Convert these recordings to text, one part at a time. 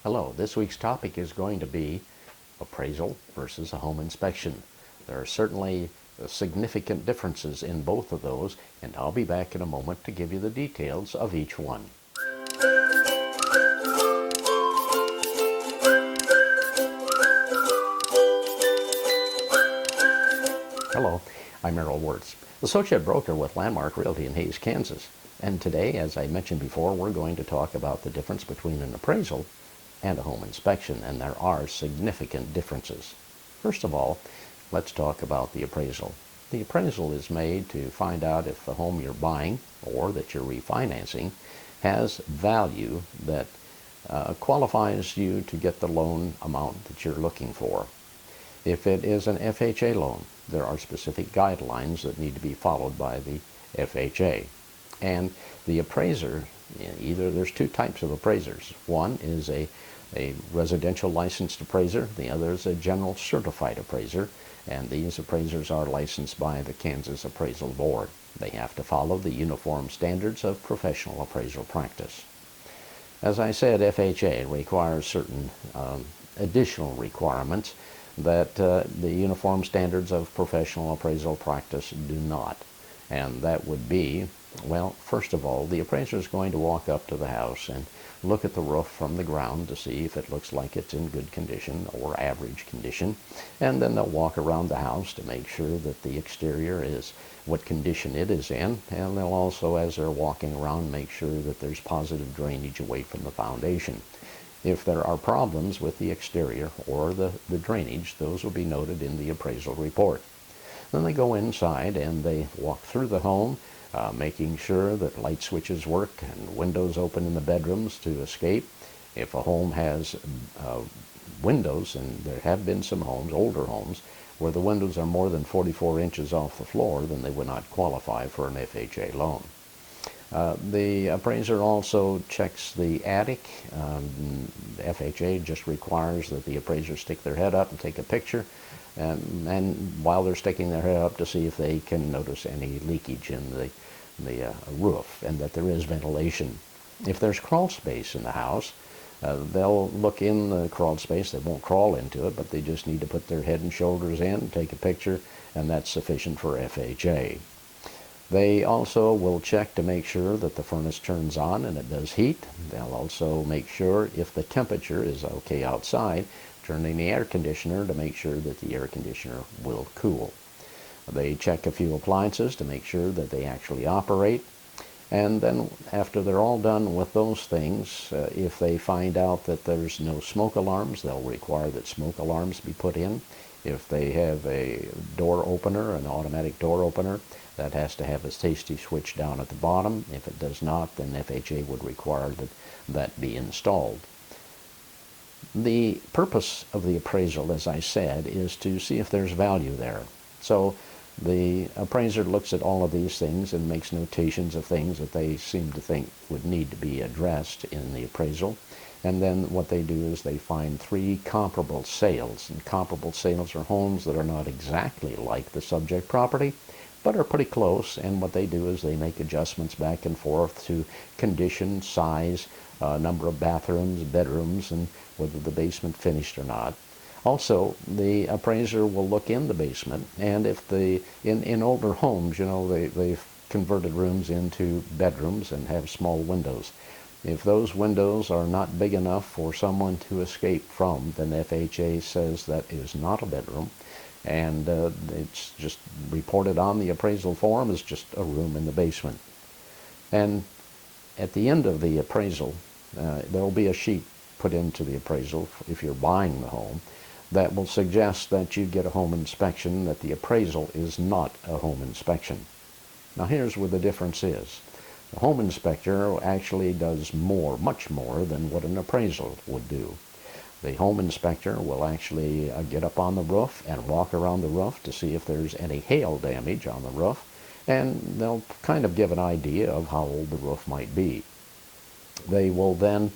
Hello, this week's topic is going to be appraisal versus a home inspection. There are certainly significant differences in both of those, and I'll be back in a moment to give you the details of each one. Hello, I'm Errol Wirtz, Associate Broker with Landmark Realty in Hays, Kansas. And today, as I mentioned before, we're going to talk about the difference between an appraisal and a home inspection, and there are significant differences. First of all, let's talk about the appraisal. The appraisal is made to find out if the home you're buying or that you're refinancing has value that qualifies you to get the loan amount that you're looking for. If it is an FHA loan, there are specific guidelines that need to be followed by the FHA. And the appraiser, there's two types of appraisers. One is a residential licensed appraiser, the other is a general certified appraiser, and these appraisers are licensed by the Kansas Appraisal Board. They have to follow the uniform standards of professional appraisal practice. As I said, FHA requires certain additional requirements that the uniform standards of professional appraisal practice do not. And that would be, well, first of all, the appraiser is going to walk up to the house and look at the roof from the ground to see if it looks like it's in good condition or average condition. And then they'll walk around the house to make sure that the exterior is what condition it is in. And they'll also, as they're walking around, make sure that there's positive drainage away from the foundation. If there are problems with the exterior or the drainage, those will be noted in the appraisal report. Then they go inside and they walk through the home, making sure that light switches work and windows open in the bedrooms to escape. If a home has windows, and there have been some homes, older homes, where the windows are more than 44 inches off the floor, then they would not qualify for an FHA loan. The appraiser also checks the attic. FHA just requires that the appraiser stick their head up and take a picture, and while they're sticking their head up to see if they can notice any leakage in the roof and that there is ventilation. If there's crawl space in the house, they'll look in the crawl space. They won't crawl into it, but they just need to put their head and shoulders in, take a picture, and that's sufficient for FHA. They also will check to make sure that the furnace turns on and it does heat. They'll also make sure if the temperature is okay outside, turning the air conditioner to make sure that the air conditioner will cool. They check a few appliances to make sure that they actually operate. And then after they're all done with those things, if they find out that there's no smoke alarms, they'll require that smoke alarms be put in. If they have a door opener, an automatic door opener, that has to have a safety switch down at the bottom. If it does not, then FHA would require that that be installed. The purpose of the appraisal, as I said, is to see if there's value there. So the appraiser looks at all of these things and makes notations of things that they seem to think would need to be addressed in the appraisal. And then what they do is they find three comparable sales. And comparable sales are homes that are not exactly like the subject property, but are pretty close. And what they do is they make adjustments back and forth to condition, size, number of bathrooms, bedrooms, and whether the basement finished or not. Also, the appraiser will look in the basement, and if in older homes, they've converted rooms into bedrooms and have small windows. If those windows are not big enough for someone to escape from, then FHA says that is not a bedroom, and it's just reported on the appraisal form as just a room in the basement. And at the end of the appraisal, there will be a sheet put into the appraisal if you're buying the home that will suggest that you get a home inspection, that the appraisal is not a home inspection. Now here's where the difference is. The home inspector actually does more, much more than what an appraisal would do. The home inspector will actually get up on the roof and walk around the roof to see if there's any hail damage on the roof, and they'll kind of give an idea of how old the roof might be. They will then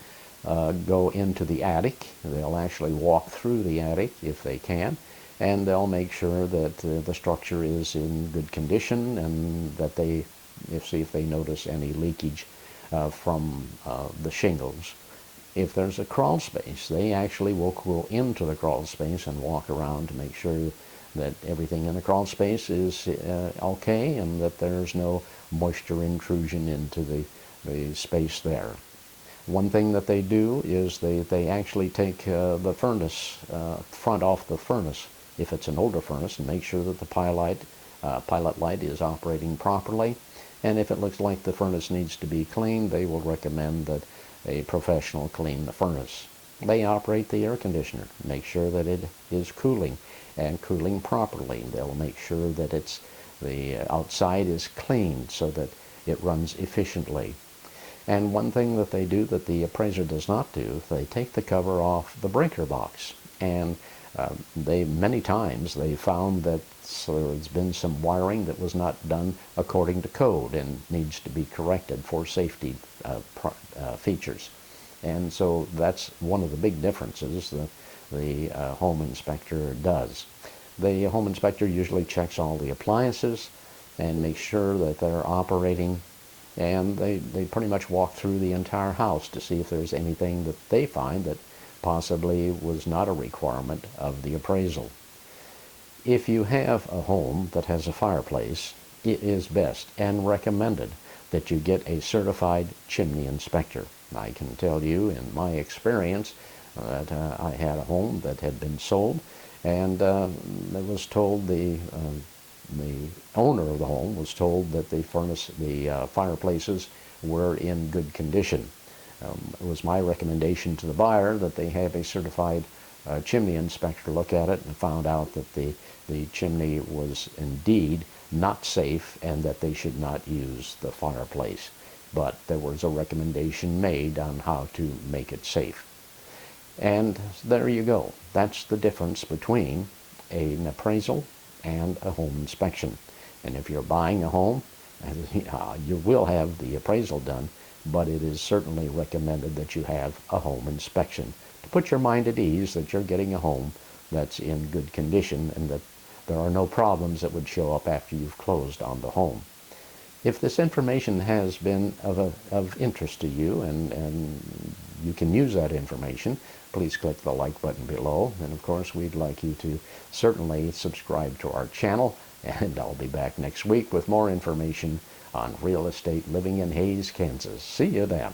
go into the attic. They'll actually walk through the attic if they can, and they'll make sure that the structure is in good condition, and that see if they notice any leakage from the shingles. If there's a crawl space, they actually will go into the crawl space and walk around to make sure that everything in the crawl space is okay and that there's no moisture intrusion into the space there. One thing that they do is they actually take the furnace, front off the furnace, if it's an older furnace, and make sure that the pilot light is operating properly. And if it looks like the furnace needs to be cleaned, they will recommend that a professional clean the furnace. They operate the air conditioner, make sure that it is cooling and cooling properly. They'll make sure that the outside is cleaned so that it runs efficiently. And one thing that they do that the appraiser does not do, they take the cover off the breaker box. And many times they found that there's been some wiring that was not done according to code and needs to be corrected for safety features. And so that's one of the big differences that the home inspector does. The home inspector usually checks all the appliances and makes sure that they're operating, and they pretty much walk through the entire house to see if there's anything that they find that possibly was not a requirement of the appraisal. If you have a home that has a fireplace, it is best and recommended that you get a certified chimney inspector. I can tell you in my experience that I had a home that had been sold, and it was told the owner of the home was told that the fireplaces were in good condition. It was my recommendation to the buyer that they have a certified chimney inspector look at it, and found out that the chimney was indeed not safe and that they should not use the fireplace. But there was a recommendation made on how to make it safe. And there you go. That's the difference between an appraisal and a home inspection. And if you're buying a home, you will have the appraisal done, but it is certainly recommended that you have a home inspection to put your mind at ease that you're getting a home that's in good condition and that there are no problems that would show up after you've closed on the home. If this information has been of interest to you and you can use that information, please click the like button below. And of course, we'd like you to certainly subscribe to our channel. And I'll be back next week with more information on real estate living in Hays, Kansas. See you then.